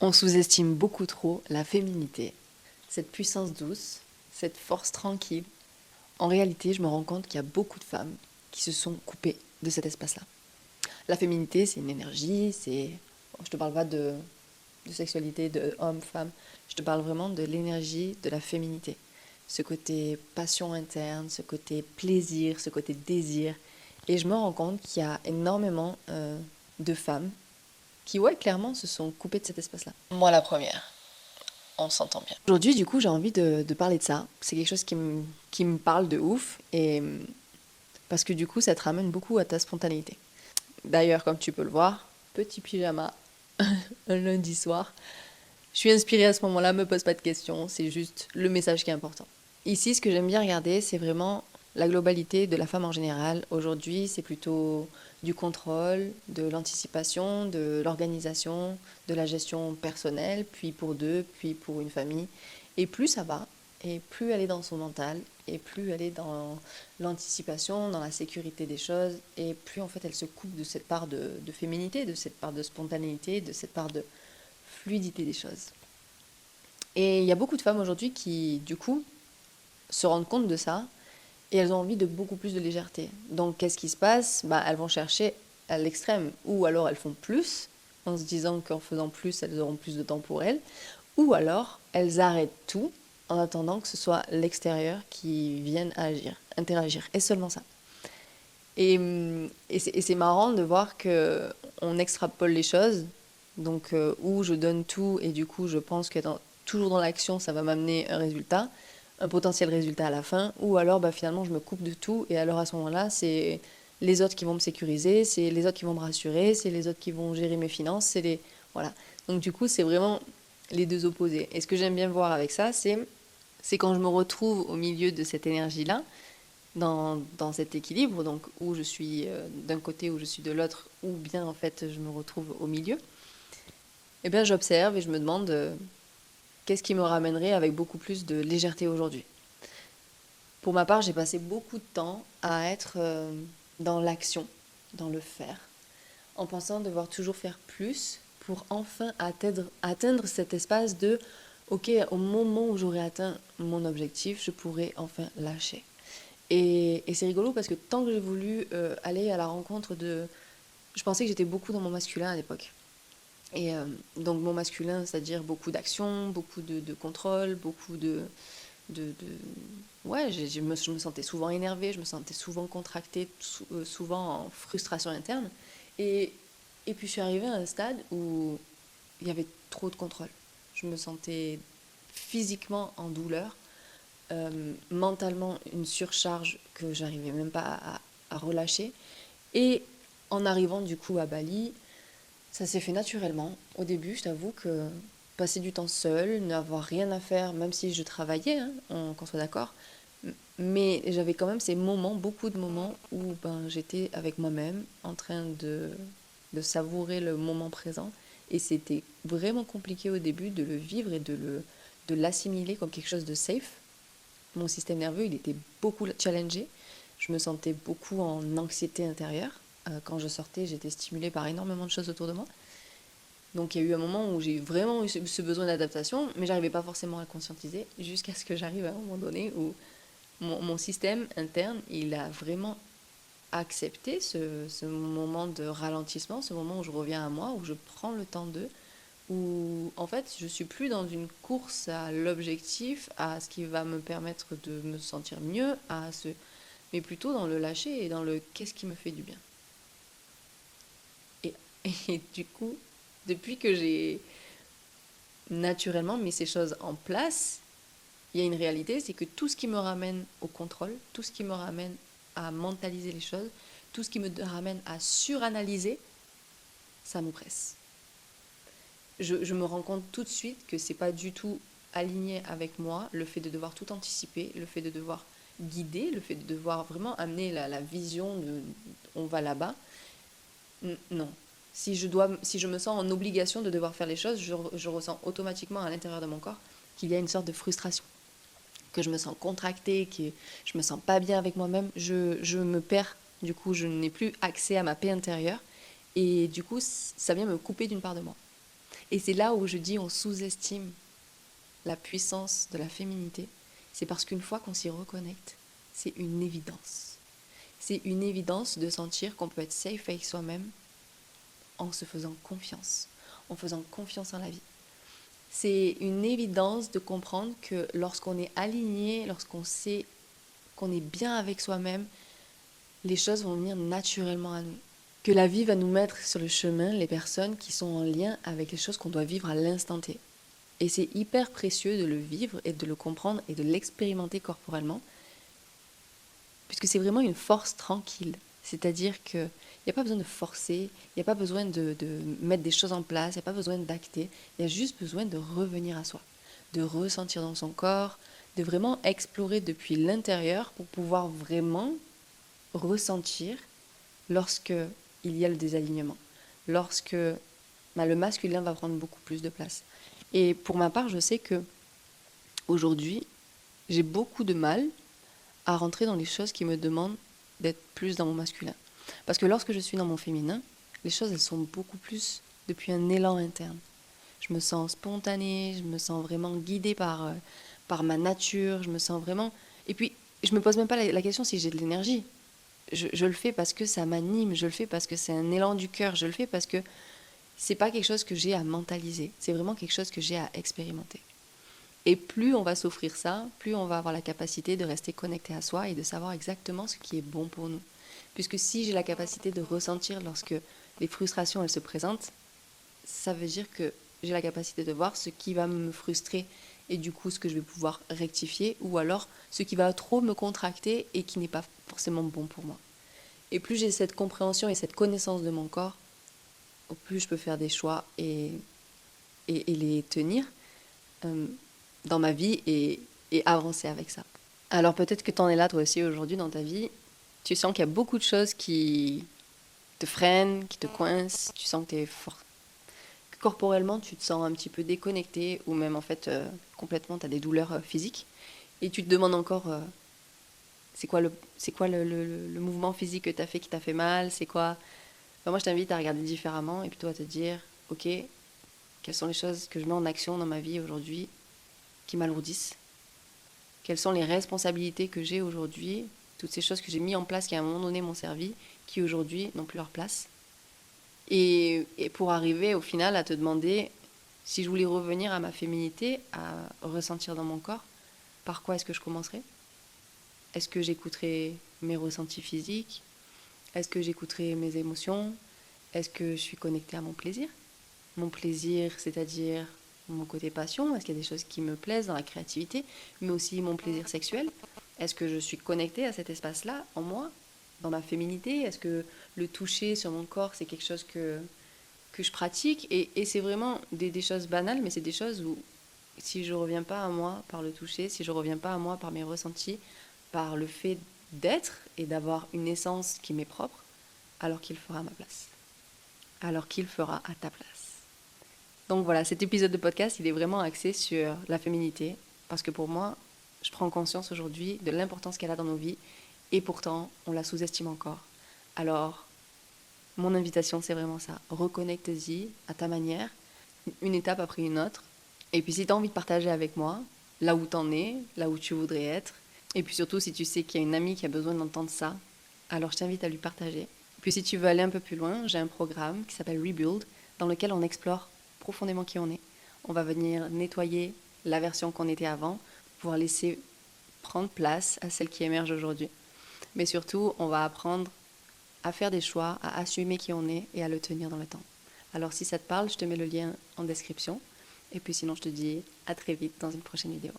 On sous-estime beaucoup trop la féminité, cette puissance douce, cette force tranquille. En réalité, je me rends compte qu'il y a beaucoup de femmes qui se sont coupées de cet espace-là. La féminité, c'est une énergie, Je te parle pas de sexualité, de homme, femme. Je te parle vraiment de l'énergie de la féminité. Ce côté passion interne, ce côté plaisir, ce côté désir. Et je me rends compte qu'il y a énormément de femmes qui, ouais, clairement, se sont coupées de cet espace-là. Moi, la première. On s'entend bien. Aujourd'hui, du coup, j'ai envie de parler de ça. C'est quelque chose qui me parle de ouf. Et parce que du coup, ça te ramène beaucoup à ta spontanéité. D'ailleurs, comme tu peux le voir, petit pyjama, un lundi soir. Je suis inspirée à ce moment-là, me pose pas de questions, c'est juste le message qui est important. Ici, ce que j'aime bien regarder, c'est vraiment la globalité de la femme en général. Aujourd'hui, c'est plutôt du contrôle, de l'anticipation, de l'organisation, de la gestion personnelle, puis pour deux, puis pour une famille. Et plus ça va, et plus elle est dans son mental, et plus elle est dans l'anticipation, dans la sécurité des choses, et plus en fait elle se coupe de cette part de féminité, de cette part de spontanéité, de cette part de fluidité des choses. Et il y a beaucoup de femmes aujourd'hui qui, du coup, se rendent compte de ça et elles ont envie de beaucoup plus de légèreté. Donc, qu'est-ce qui se passe? Elles vont chercher à l'extrême, ou alors elles font plus, en se disant qu'en faisant plus, elles auront plus de temps pour elles, ou alors elles arrêtent tout en attendant que ce soit l'extérieur qui vienne agir, interagir, et seulement ça. Et c'est marrant de voir que on extrapole les choses, donc où je donne tout et du coup je pense que toujours dans l'action ça va m'amener un résultat, un potentiel résultat à la fin, ou alors finalement je me coupe de tout et alors à ce moment-là c'est les autres qui vont me sécuriser, c'est les autres qui vont me rassurer, c'est les autres qui vont gérer mes finances, c'est les... Voilà. Donc du coup c'est vraiment les deux opposés. Et ce que j'aime bien voir avec ça, c'est quand je me retrouve au milieu de cette énergie-là, dans cet équilibre, donc où je suis d'un côté, où je suis de l'autre, ou bien en fait je me retrouve au milieu, eh bien j'observe et je me demande qu'est-ce qui me ramènerait avec beaucoup plus de légèreté aujourd'hui. Pour ma part, j'ai passé beaucoup de temps à être dans l'action, dans le faire, en pensant devoir toujours faire plus pour enfin atteindre cet espace de ok, au moment où j'aurai atteint mon objectif, je pourrai enfin lâcher. Et c'est rigolo parce que tant que j'ai voulu aller à la rencontre de... Je pensais que j'étais beaucoup dans mon masculin à l'époque. Et donc mon masculin, c'est-à-dire beaucoup d'action, beaucoup de contrôle, beaucoup de... Ouais, je me sentais souvent énervée, je me sentais souvent contractée, souvent en frustration interne. Et, et puis je suis arrivée à un stade où il y avait trop de contrôle. Je me sentais physiquement en douleur, mentalement une surcharge que j'arrivais même pas à relâcher. Et en arrivant du coup à Bali, ça s'est fait naturellement. Au début, je t'avoue que passer du temps seul, n'avoir rien à faire, même si je travaillais, hein, qu'on soit d'accord, mais j'avais quand même ces moments, beaucoup de moments où j'étais avec moi-même en train de savourer le moment présent. Et c'était vraiment compliqué au début de le vivre et de l'assimiler comme quelque chose de safe. Mon système nerveux, il était beaucoup challengé. Je me sentais beaucoup en anxiété intérieure. Quand je sortais, j'étais stimulée par énormément de choses autour de moi. Donc il y a eu un moment où j'ai vraiment eu ce besoin d'adaptation, mais j'arrivais pas forcément à le conscientiser, jusqu'à ce que j'arrive à un moment donné où mon système interne, il a vraiment accepté ce moment de ralentissement, ce moment où je reviens à moi, où je prends le temps d'eux, où en fait je suis plus dans une course à l'objectif, à ce qui va me permettre de me sentir mieux, mais plutôt dans le lâcher et dans le qu'est-ce qui me fait du bien. Et, et du coup, depuis que j'ai naturellement mis ces choses en place, il y a une réalité, c'est que tout ce qui me ramène au contrôle, tout ce qui me ramène à mentaliser les choses, tout ce qui me ramène à suranalyser, ça me presse. Je me rends compte tout de suite que c'est pas du tout aligné avec moi, le fait de devoir tout anticiper, le fait de devoir guider, le fait de devoir vraiment amener la vision de on va là-bas. Non. Si je me sens en obligation de devoir faire les choses, je ressens automatiquement à l'intérieur de mon corps qu'il y a une sorte de frustration, que je me sens contractée, que je me sens pas bien avec moi-même, je me perds. Du coup, je n'ai plus accès à ma paix intérieure et du coup, ça vient me couper d'une part de moi. Et c'est là où je dis on sous-estime la puissance de la féminité. C'est parce qu'une fois qu'on s'y reconnecte, c'est une évidence. C'est une évidence de sentir qu'on peut être safe avec soi-même en se faisant confiance, en faisant confiance en la vie. C'est une évidence de comprendre que lorsqu'on est aligné, lorsqu'on sait qu'on est bien avec soi-même, les choses vont venir naturellement à nous. Que la vie va nous mettre sur le chemin les personnes qui sont en lien avec les choses qu'on doit vivre à l'instant T. Et c'est hyper précieux de le vivre et de le comprendre et de l'expérimenter corporellement, puisque c'est vraiment une force tranquille. C'est-à-dire qu'il n'y a pas besoin de forcer, il n'y a pas besoin de mettre des choses en place, il n'y a pas besoin d'acter, il y a juste besoin de revenir à soi, de ressentir dans son corps, de vraiment explorer depuis l'intérieur pour pouvoir vraiment ressentir lorsque il y a le désalignement, lorsque le masculin va prendre beaucoup plus de place. Et pour ma part, je sais que aujourd'hui, j'ai beaucoup de mal à rentrer dans les choses qui me demandent d'être plus dans mon masculin. Parce que lorsque je suis dans mon féminin, les choses, elles sont beaucoup plus depuis un élan interne. Je me sens spontanée, je me sens vraiment guidée par ma nature, je me sens vraiment... Et puis, je me pose même pas la question si j'ai de l'énergie. Je le fais parce que ça m'anime, je le fais parce que c'est un élan du cœur, je le fais parce que c'est pas quelque chose que j'ai à mentaliser, c'est vraiment quelque chose que j'ai à expérimenter. Et plus on va s'offrir ça, plus on va avoir la capacité de rester connecté à soi et de savoir exactement ce qui est bon pour nous. Puisque si j'ai la capacité de ressentir lorsque les frustrations elles se présentent, ça veut dire que j'ai la capacité de voir ce qui va me frustrer et du coup ce que je vais pouvoir rectifier, ou alors ce qui va trop me contracter et qui n'est pas forcément bon pour moi. Et plus j'ai cette compréhension et cette connaissance de mon corps, au plus je peux faire des choix et les tenir dans ma vie et avancer avec ça. Alors peut-être que tu en es là toi aussi aujourd'hui dans ta vie, tu sens qu'il y a beaucoup de choses qui te freinent, qui te coincent, tu sens que tu es fort. Corporellement, tu te sens un petit peu déconnecté ou même en fait complètement, tu as des douleurs physiques et tu te demandes encore c'est quoi le mouvement physique que tu as fait qui t'a fait mal, c'est quoi. Enfin, moi je t'invite à regarder différemment et plutôt à te dire ok, quelles sont les choses que je mets en action dans ma vie aujourd'hui qui m'alourdissent, quelles sont les responsabilités que j'ai aujourd'hui, toutes ces choses que j'ai mis en place qui à un moment donné m'ont servi, qui aujourd'hui n'ont plus leur place. Et pour arriver au final à te demander si je voulais revenir à ma féminité, à ressentir dans mon corps, par quoi est-ce que je commencerais? Est-ce que j'écouterais mes ressentis physiques? Est-ce que j'écouterais mes émotions? Est-ce que je suis connectée à mon plaisir? Mon plaisir, c'est-à-dire mon côté passion, est-ce qu'il y a des choses qui me plaisent dans la créativité, mais aussi mon plaisir sexuel? Est-ce que je suis connectée à cet espace-là en moi, dans ma féminité? Est-ce que le toucher sur mon corps, c'est quelque chose que je pratique et c'est vraiment des choses banales, mais c'est des choses où si je reviens pas à moi par le toucher, si je reviens pas à moi par mes ressentis, par le fait d'être et d'avoir une essence qui m'est propre, alors qu'il fera à ma place. Alors qu'il fera à ta place. Donc voilà, cet épisode de podcast, il est vraiment axé sur la féminité, parce que pour moi, je prends conscience aujourd'hui de l'importance qu'elle a dans nos vies, et pourtant, on la sous-estime encore. Alors, mon invitation, c'est vraiment ça. Reconnecte-y à ta manière, une étape après une autre. Et puis si tu as envie de partager avec moi, là où t'en es, là où tu voudrais être, et puis surtout si tu sais qu'il y a une amie qui a besoin d'entendre ça, alors je t'invite à lui partager. Puis si tu veux aller un peu plus loin, j'ai un programme qui s'appelle Rebuild, dans lequel on explore profondément qui on est. On va venir nettoyer la version qu'on était avant, pour pouvoir laisser prendre place à celle qui émerge aujourd'hui. Mais surtout, on va apprendre à faire des choix, à assumer qui on est et à le tenir dans le temps. Alors si ça te parle, je te mets le lien en description. Et puis sinon, je te dis à très vite dans une prochaine vidéo.